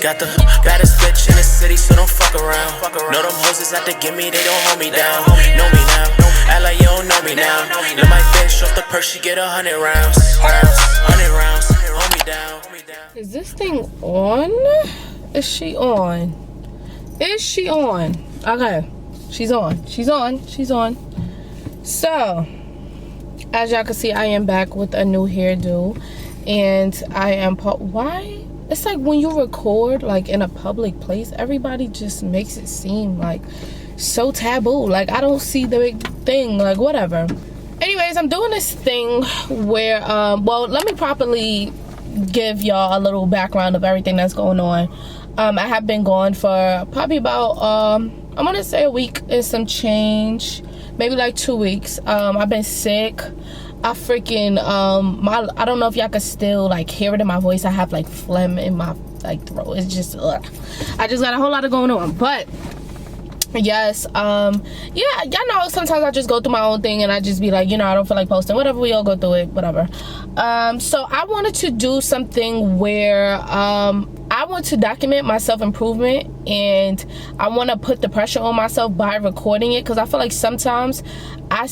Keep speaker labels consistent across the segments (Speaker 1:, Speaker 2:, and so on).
Speaker 1: Got the baddest bitch in the city, so don't fuck around. Know them hoes is out to get me, they don't hold me down. Know me now, act like you don't know me now. Let my bitch off the purse, she get 100 rounds. 100 rounds, hold me down.
Speaker 2: Is this thing on? Is she on? Is she on? Okay, she's on. She's on. She's on. So, as y'all can see, I am back with a new hairdo, and I am why? It's like when you record like in a public place, everybody just makes it seem like so taboo. Like I don't see the big thing, like whatever. Anyways, I'm doing this thing where well, let me properly give y'all a little background of everything that's going on. I have been gone for probably about I'm gonna say a week and some change, maybe like 2 weeks. I've been sick. I freaking I don't know if y'all can still like hear it in my voice. I have like phlegm in my like throat. It's just I just got a whole lot of going on. But yes, yeah, y'all know sometimes I just go through my own thing and I just be like, you know, I don't feel like posting, whatever, we all go through it, whatever. So I wanted to do something where I want to document my self-improvement, and I want to put the pressure on myself by recording it, because I feel like sometimes I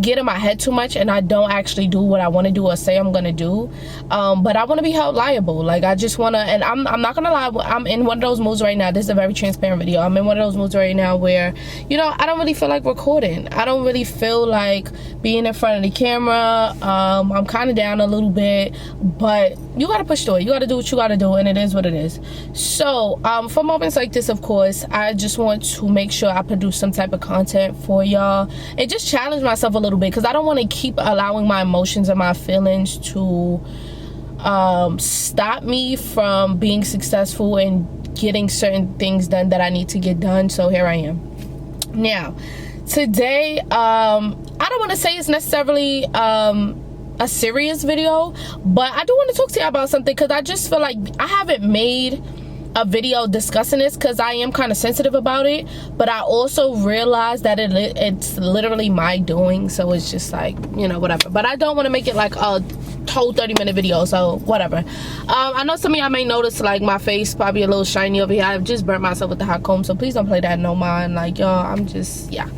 Speaker 2: get in my head too much and I don't actually do what I want to do or say I'm gonna do. But I want to be held liable. Like I just want to, and I'm not gonna lie, I'm in one of those moods right now. This is a very transparent video. I'm in one of those moods right now where, you know, I don't really feel like recording. I don't really feel like being in front of the camera. I'm kind of down a little bit, but you gotta push through it. You gotta do what you gotta do, and it is what it is. So for moments like this, of course, I just want to make sure I produce some type of content for y'all and just challenge myself a little bit, because I don't want to keep allowing my emotions and my feelings to stop me from being successful and getting certain things done that I need to get done. So here I am. Now today, I don't want to say it's necessarily a serious video, but I do want to talk to you about something, because I just feel like I haven't made a video discussing this, because I am kind of sensitive about it, but I also realize that it's literally my doing, so it's just like, you know, whatever. But I don't want to make it like a whole 30-minute video, so whatever. I know some of y'all may notice like my face probably a little shiny over here. I've just burnt myself with the hot comb, so please don't play that no mind. Like, y'all, I'm just, yeah.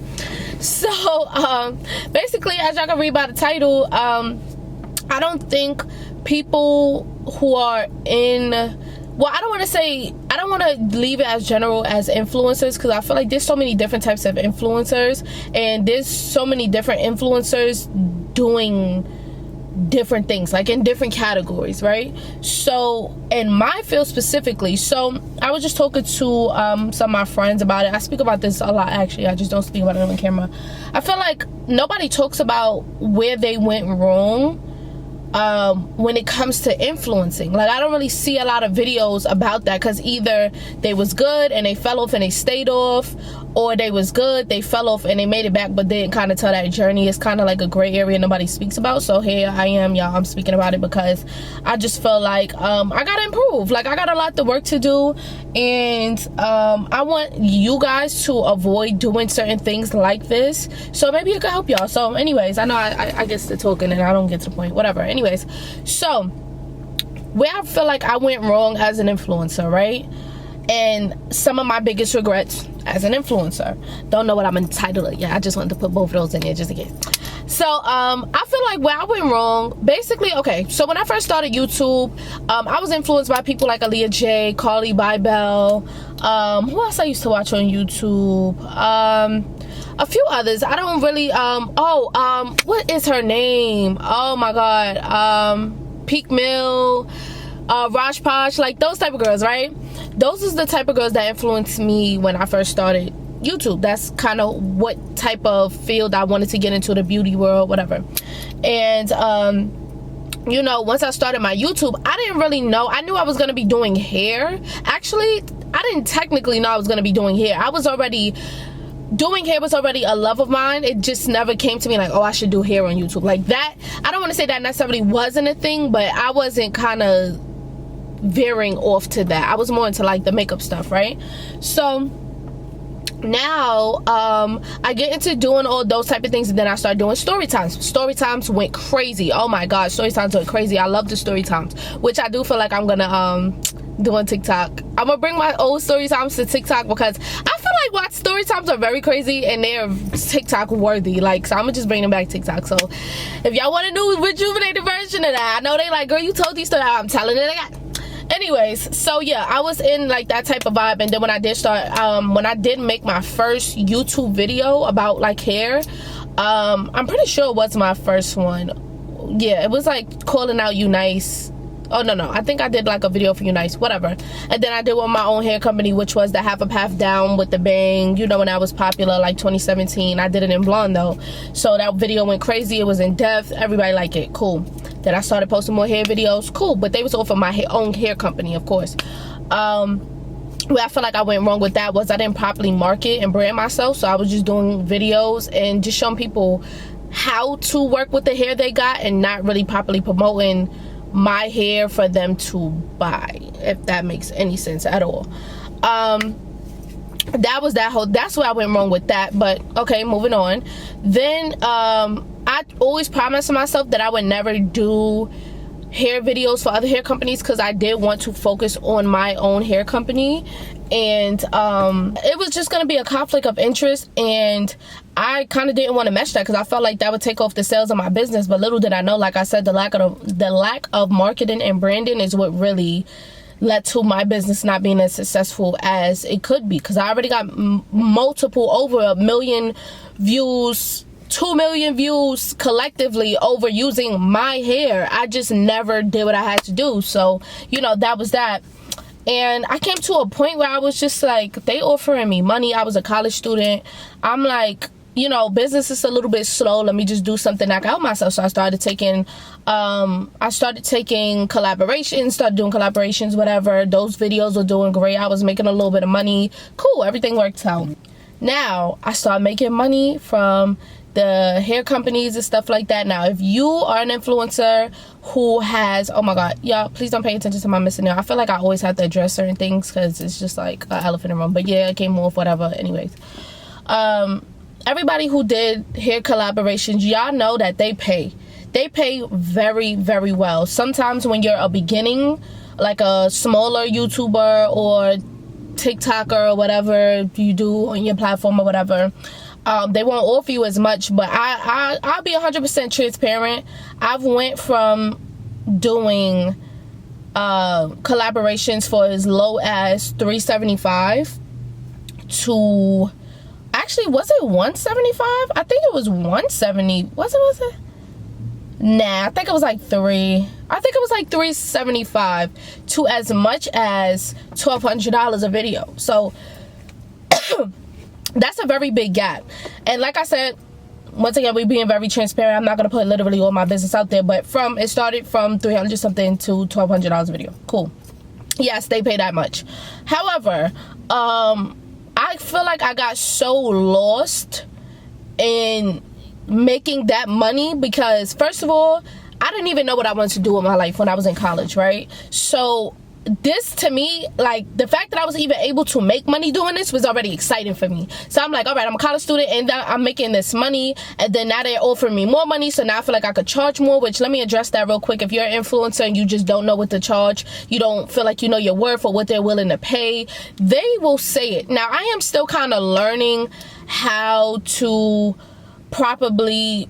Speaker 2: So basically, as y'all can read by the title, I don't think people who are in, well, I don't want to leave it as general as influencers, because I feel like there's so many different types of influencers, and there's so many different influencers doing different things, like in different categories, right? So in my field specifically, so I was just talking to some of my friends about it. I speak about this a lot, actually. I just don't speak about it on camera. I feel like nobody talks about where they went wrong when it comes to influencing. Like I don't really see a lot of videos about that, because either they was good and they fell off and they stayed off, or they was good, they fell off and they made it back, but they didn't kind of tell that journey. It's kind of like a gray area nobody speaks about. So here I am, y'all, I'm speaking about it, because I just feel like I gotta improve. Like I got a lot of work to do, and I want you guys to avoid doing certain things like this, so maybe it could help y'all. So anyways, I know I get to talking and I don't get to the point, whatever. Anyways, so where I feel like I went wrong as an influencer, right? And some of my biggest regrets as an influencer. Don't know what I'm entitled to. Yeah, I just wanted to put both of those in there just in case. So I feel like where I went wrong, basically, okay, so when I first started YouTube, I was influenced by people like Aaliyah J, Carly Bybel, who else I used to watch on YouTube, a few others. I don't really what is her name? Oh my god, Peak Mill, Raj Posh, like those type of girls, right? Those is the type of girls that influenced me when I first started YouTube. That's kind of what type of field I wanted to get into, the beauty world, whatever. And you know, once I started my YouTube, I didn't really know. I knew I was going to be doing hair. Actually, I didn't technically know I was going to be doing hair. Doing hair was already a love of mine. It just never came to me like, oh, I should do hair on YouTube. Like that, I don't want to say that necessarily wasn't a thing, but I wasn't kind of veering off to that. I was more into like the makeup stuff, right? So now I get into doing all those type of things, and then I start doing story times went crazy. Oh my god, story times went crazy. I love the story times, which I do feel like I'm gonna do on TikTok. I'm gonna bring my old story times to TikTok, because I feel like what story times are very crazy and they're TikTok worthy. Like, so I'm gonna just bring them back TikTok. So if y'all want a new rejuvenated version of that, I know they like, girl, you told these stories. I'm telling it again. Anyways, so yeah, I was in like that type of vibe. And then when I did start when I did make my first YouTube video about like hair, I'm pretty sure it was my first one. Yeah, it was like calling out You Nice. Oh no, I think I did like a video for You Nice, whatever. And then I did with my own hair company, which was the half up half down with the bang, you know, when I was popular, like 2017. I did it in blonde though, so that video went crazy. It was in depth, everybody liked it, cool. Then I started posting more hair videos, cool, but they was all for my own hair company, of course. Where I feel like I went wrong with that was I didn't properly market and brand myself. So I was just doing videos and just showing people how to work with the hair they got, and not really properly promoting my hair for them to buy, if that makes any sense at all. That's where I went wrong with that. But okay, moving on. Then I always promised myself that I would never do hair videos for other hair companies, because I did want to focus on my own hair company. And it was just gonna be a conflict of interest, and I kind of didn't want to mesh that, because I felt like that would take off the sales of my business. But little did I know, like I said, the lack of marketing and branding is what really led to my business not being as successful as it could be, because I already got over 1 million views, 2 million views collectively over using my hair. I just never did what I had to do. So, you know, that was that. And I came to a point where I was just like, they offering me money. I was a college student. I'm like, you know, business is a little bit slow. Let me just do something that can help myself. So I started taking collaborations, started doing collaborations, whatever. Those videos were doing great. I was making a little bit of money. Cool, everything worked out. Now I started making money from the hair companies and stuff like that. Now, if you are an influencer who has, oh my god, y'all, please don't pay attention to my missing nail. I feel like I always have to address certain things, because it's just like an elephant in the room. But yeah, it came off, whatever. Anyways, everybody who did hair collaborations, y'all know that they pay very, very well. Sometimes when you're a beginning, like a smaller YouTuber or TikToker or whatever you do on your platform or whatever, they won't offer you as much. But I'll be 100% transparent. I've went from doing collaborations for as low as $375 to, actually, was it $175? I think it was $170. Was it? Nah, I think it was like $375 to as much as $1,200 a video. So that's a very big gap. And like I said, once again, we being very transparent. I'm not gonna put literally all my business out there, but it started from 300 something to $1,200 a video. Cool. Yes, they pay that much. However, I feel like I got so lost in making that money, because first of all, I didn't even know what I wanted to do with my life when I was in college, right? So this, to me, like, the fact that I was even able to make money doing this was already exciting for me. So I'm like, all right, I'm a college student and I'm making this money, and then now they're offering me more money, so now I feel like I could charge more. Which, let me address that real quick. If you're an influencer and you just don't know what to charge, you don't feel like you know your worth or what they're willing to pay, they will say it. Now, I am still kind of learning how to properly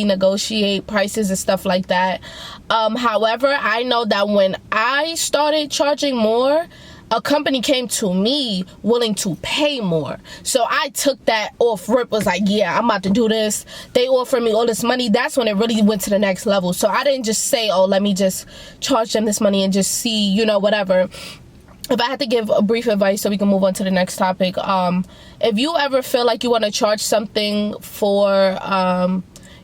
Speaker 2: negotiate prices and stuff like that. However, I know that when I started charging more, a company came to me willing to pay more. So I took that off rip, was like, yeah, I'm about to do this. They offered me all this money. That's when it really went to the next level. So I didn't just say, oh, let me just charge them this money and just see, you know, whatever. If I had to give a brief advice so we can move on to the next topic, if you ever feel like you want to charge something for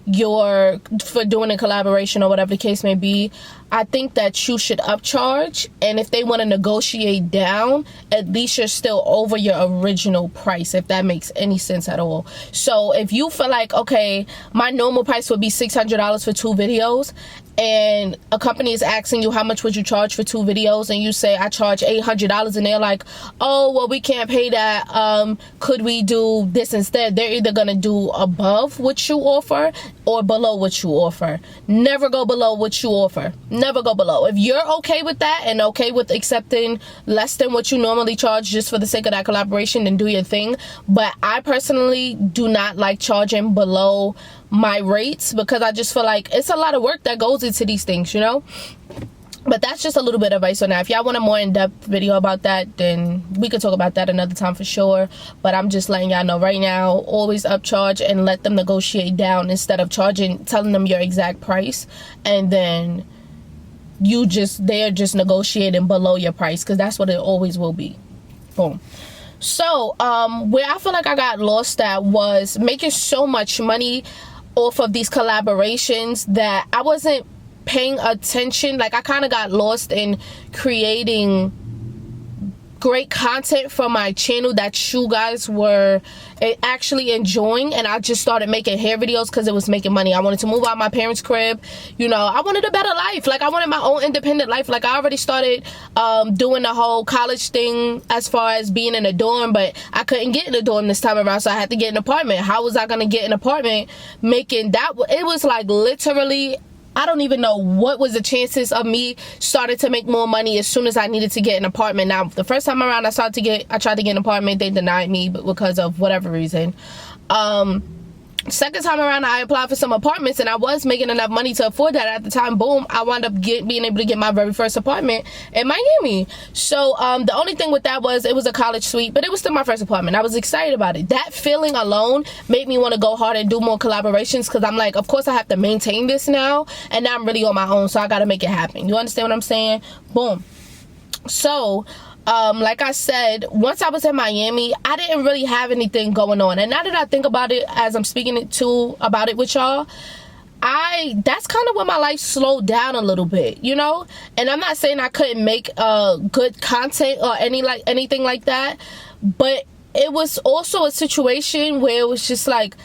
Speaker 2: doing a collaboration or whatever the case may be, I think that you should upcharge. And if they want to negotiate down, at least you're still over your original price, if that makes any sense at all. So if you feel like, okay, my normal price would be $600 for 2 videos, and a company is asking you how much would you charge for 2 videos, and you say I charge $800, and they're like, oh well, we can't pay that, could we do this instead? They're either gonna do above what you offer or below what you offer. Never go below what you offer. Never go below. If you're okay with that and okay with accepting less than what you normally charge just for the sake of that collaboration, then do your thing. But I personally do not like charging below my rates, because I just feel like it's a lot of work that goes into these things, you know. But that's just a little bit of advice on that. If y'all want a more in-depth video about that, then we could talk about that another time for sure. But I'm just letting y'all know right now, always upcharge and let them negotiate down, instead of telling them your exact price, and then they're just negotiating below your price, because that's what it always will be. Boom. So where I feel like I got lost at was making so much money off of these collaborations that I wasn't paying attention. Like, I kind of got lost in creating great content for my channel that you guys were actually enjoying, and I just started making hair videos because it was making money. I wanted to move out my parents' crib, you know. I wanted a better life. Like, I wanted my own independent life. Like, I already started doing the whole college thing as far as being in a dorm, but I couldn't get in a dorm this time around, so I had to get an apartment. How was I gonna get an apartment making that? It was like literally, I don't even know what was the chances of me starting to make more money as soon as I needed to get an apartment. Now, the first time around I tried to get an apartment, they denied me, but because of whatever reason. Second time around, I applied for some apartments, and I was making enough money to afford that at the time. Boom, I wound up being able to get my very first apartment in Miami. So the only thing with that was it was a college suite, but it was still my first apartment. I was excited about it. That feeling alone made me want to go hard and do more collaborations, because I'm like, of course I have to maintain this now, and now I'm really on my own, so I got to make it happen. You understand what I'm saying? Boom. So like I said, once I was in Miami, I didn't really have anything going on. And now that I think about it, as I'm speaking about it with y'all, that's kind of when my life slowed down a little bit, you know. And I'm not saying I couldn't make good content or anything like that, but it was also a situation where it was just like,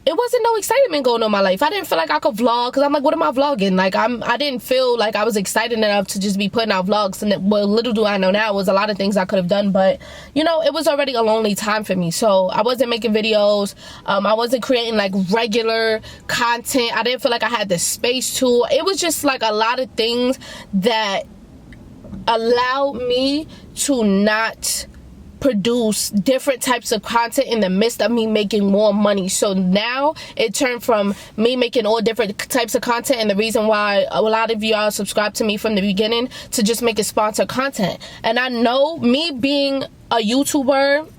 Speaker 2: it wasn't no excitement going on in my life. I didn't feel like I could vlog, because I'm like, what am I vlogging? Like, I didn't feel like I was excited enough to just be putting out vlogs. And well, little do I know now, was a lot of things I could have done, but you know, it was already a lonely time for me. So I wasn't making videos. I wasn't creating like regular content. I didn't feel like I had the space to. It was just like a lot of things that allowed me to not produce different types of content in the midst of me making more money. So now it turned from me making all different types of content, and the reason why a lot of y'all subscribed to me from the beginning, to just making sponsored content. And I know, me being a YouTuber,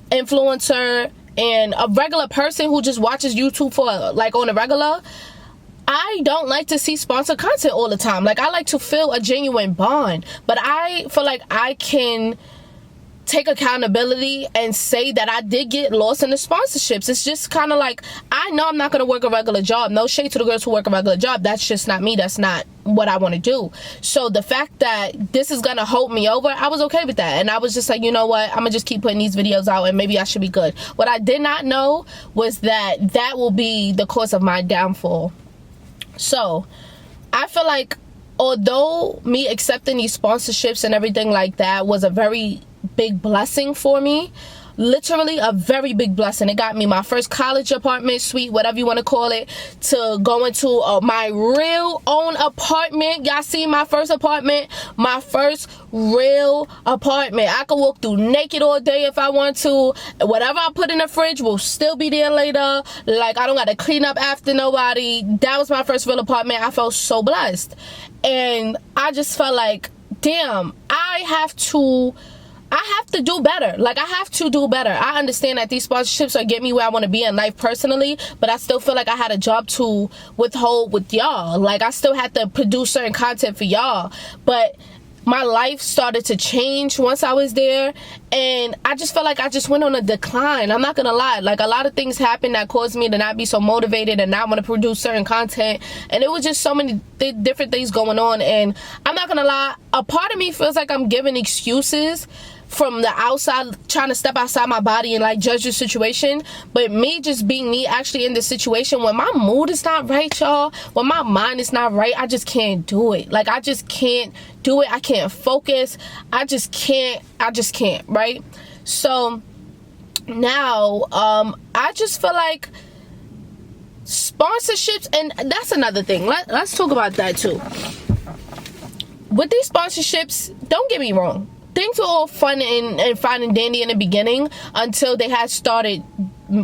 Speaker 2: influencer, and a regular person who just watches YouTube for like on a regular, I don't like to see sponsored content all the time. Like, I like to feel a genuine bond, but I feel like I can take accountability and say that I did get lost in the sponsorships. It's just kind of like, I know I'm not going to work a regular job. No shade to the girls who work a regular job. That's just not me. That's not what I want to do. So the fact that this is going to hold me over, I was okay with that. And I was just like, you know what? I'm going to just keep putting these videos out, and maybe I should be good. What I did not know was that that will be the cause of my downfall. So I feel like, although me accepting these sponsorships and everything like that was a very big blessing for me, literally a very big blessing. It got me my first college apartment, suite, whatever you want to call it, to go into my real own apartment. Y'all see my first apartment, my first real apartment. I could walk through naked all day if I want to. Whatever I put in the fridge will still be there later. Like, I don't got to clean up after nobody. That was my first real apartment. I felt so blessed, and I just felt like, damn, I have to do better. Like, I have to do better. I understand that these sponsorships are getting me where I want to be in life personally, but I still feel like I had a job to withhold with y'all. Like, I still had to produce certain content for y'all, but my life started to change once I was there, and I just felt like I just went on a decline. I'm not gonna lie. Like, a lot of things happened that caused me to not be so motivated and not want to produce certain content, and it was just so many different things going on. And I'm not gonna lie, a part of me feels like I'm giving excuses, from the outside, trying to step outside my body and like judge the situation. But me just being me actually in the situation, when my mood is not right, y'all, when my mind is not right, I just can't do it. Like, I just can't do it. I can't focus. I just can't, right? So now I just feel like sponsorships, and that's another thing. Let's talk about that too. With these sponsorships, don't get me wrong, things were all fun and fine and dandy in the beginning until they had started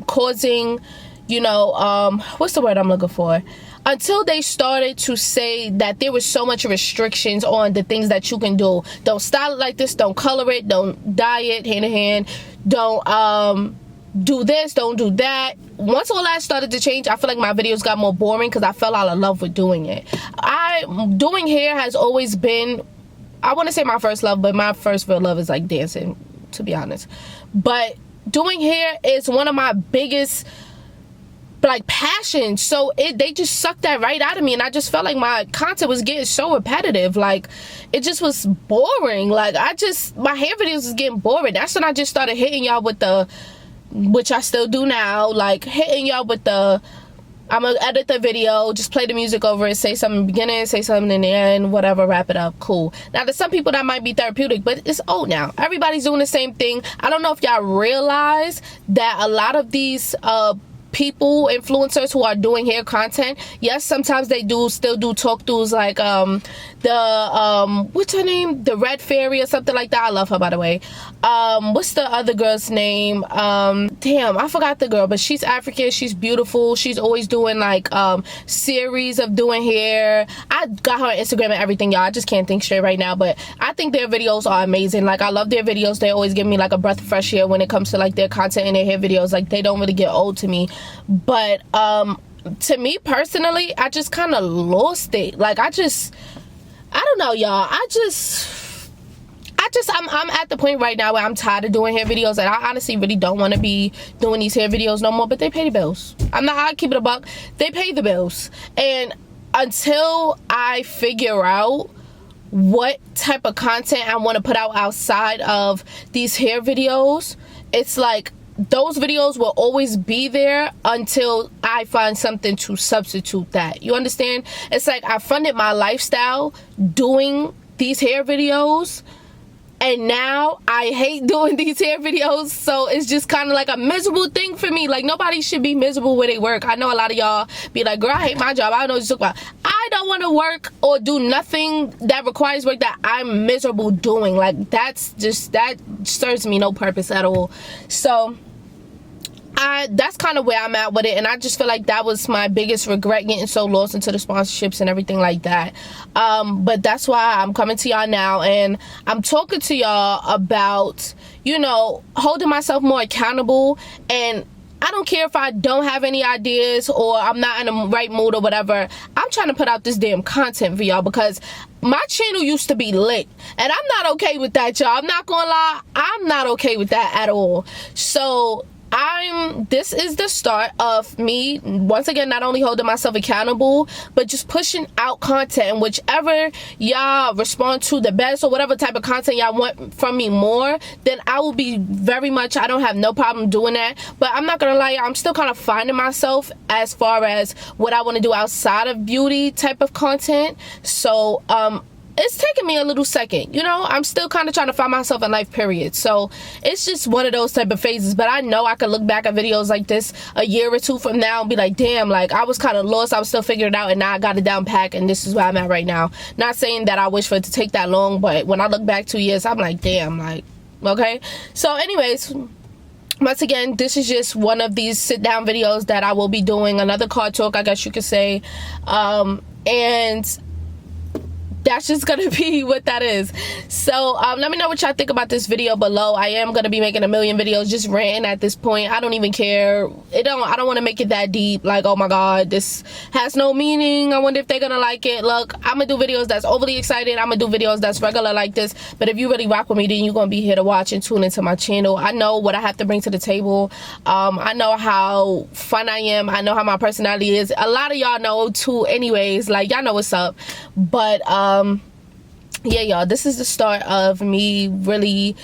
Speaker 2: causing, you know, what's the word I'm looking for? Until they started to say that there was so much restrictions on the things that you can do. Don't style it like this, don't color it, don't dye it hand in hand, don't do this, don't do that. Once all that started to change, I feel like my videos got more boring because I fell out of love with doing it. Doing hair has always been, I want to say my first love, but my first real love is like dancing, to be honest. But doing hair is one of my biggest like passions. So they just sucked that right out of me, and I just felt like my content was getting so repetitive. Like, it just was boring. Like, my hair videos was getting boring. That's when I just started hitting y'all with the, which I still do now, like hitting y'all with the, I'm gonna edit the video, just play the music over it, say something in the beginning, say something in the end, whatever, wrap it up, cool. Now, there's some people that might be therapeutic, but it's old now. Everybody's doing the same thing. I don't know if y'all realize that a lot of these people, influencers who are doing hair content, yes, sometimes they still do talk throughs, like what's her name, the Red Fairy or something like that. I love her, by the way. What's the other girl's name? Damn, I forgot the girl, but she's African, she's beautiful, she's always doing like series of doing hair. I got her on Instagram and everything, y'all. I just can't think straight right now, but I think their videos are amazing. Like, I love their videos. They always give me like a breath of fresh air when it comes to like their content and their hair videos. Like, they don't really get old to me. But to me personally, I just kind of lost it. Like, I don't know, y'all. I'm at the point right now where I'm tired of doing hair videos, and I honestly really don't want to be doing these hair videos no more, but they pay the bills. I'll keep it a buck. They pay the bills. And until I figure out what type of content I want to put out outside of these hair videos, it's like, those videos will always be there until I find something to substitute that. You understand? It's like I funded my lifestyle doing these hair videos, and now I hate doing these hair videos. So it's just kind of like a miserable thing for me. Like, nobody should be miserable where they work. I know a lot of y'all be like, girl, I hate my job, I don't know what you're talking about. I don't want to work or do nothing that requires work that I'm miserable doing. Like, that serves me no purpose at all. So that's kind of where I'm at with it, and I just feel like that was my biggest regret, getting so lost into the sponsorships and everything like that. But that's why I'm coming to y'all now, and I'm talking to y'all about, you know, holding myself more accountable. And I don't care if I don't have any ideas or I'm not in the right mood or whatever. I'm trying to put out this damn content for y'all, because my channel used to be lit, and I'm not okay with that, y'all. I'm not gonna lie, I'm not okay with that at all. So this is the start of me, once again, not only holding myself accountable, but just pushing out content. And whichever y'all respond to the best, or whatever type of content y'all want from me more, then I will be very much, I don't have no problem doing that. But I'm not gonna lie, I'm still kind of finding myself as far as what I want to do outside of beauty type of content. So it's taking me a little second, you know. I'm still kind of trying to find myself in life, period. So it's just one of those type of phases. But I know I could look back at videos like this a year or two from now and be like, damn, like, I was kind of lost, I was still figuring it out, and now I got it down pack, and this is where I'm at right now. Not saying that I wish for it to take that long, but when I look back 2 years, I'm like, damn, like, okay. So anyways, once again, this is just one of these sit down videos that I will be doing, another card talk, I guess you could say. And that's just gonna be what that is. So let me know what y'all think about this video below. I am gonna be making a million videos, just ranting at this point. I don't even care. I don't want to make it that deep, like, oh my god, this has no meaning, I wonder if they're gonna like it. Look, I'm gonna do videos that's overly excited, I'm gonna do videos that's regular like this. But if you really rock with me, then you're gonna be here to watch and tune into my channel. I know what I have to bring to the table. I know how fun I am, I know how my personality is. A lot of y'all know too anyways, like, y'all know what's up. But yeah, y'all, this is the start of me really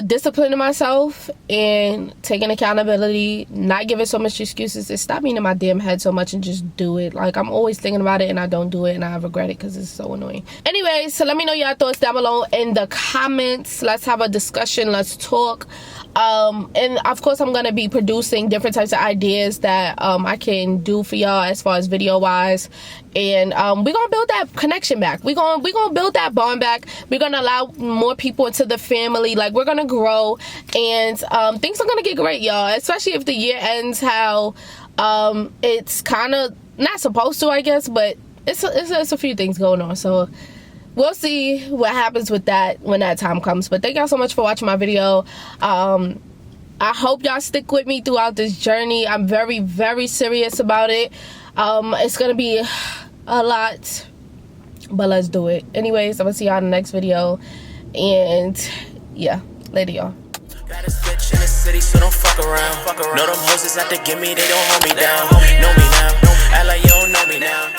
Speaker 2: disciplining myself and taking accountability, not giving so much excuses, and stop being in my damn head so much and just do it. Like, I'm always thinking about it and I don't do it and I regret it because it's so annoying. Anyway, so let me know your thoughts down below in the comments. Let's have a discussion. Let's talk. And of course I'm gonna be producing different types of ideas that I can do for y'all as far as video wise, and we're gonna build that connection back. We're gonna build that bond back. We're gonna allow more people into the family. Like, we're gonna grow, and things are gonna get great, y'all, especially if the year ends how it's kind of not supposed to, I guess, but it's a few things going on, so we'll see what happens with that when that time comes. But thank y'all so much for watching my video. I hope y'all stick with me throughout this journey. I'm very, very serious about it. It's gonna be a lot, but let's do it. Anyways, I'm gonna see y'all in the next video, and yeah, later, y'all.
Speaker 1: Got a bitch in the city, so don't fuck around. Know them hoes is out to get me, they don't hold me down. Know me now, act like you don't know me now.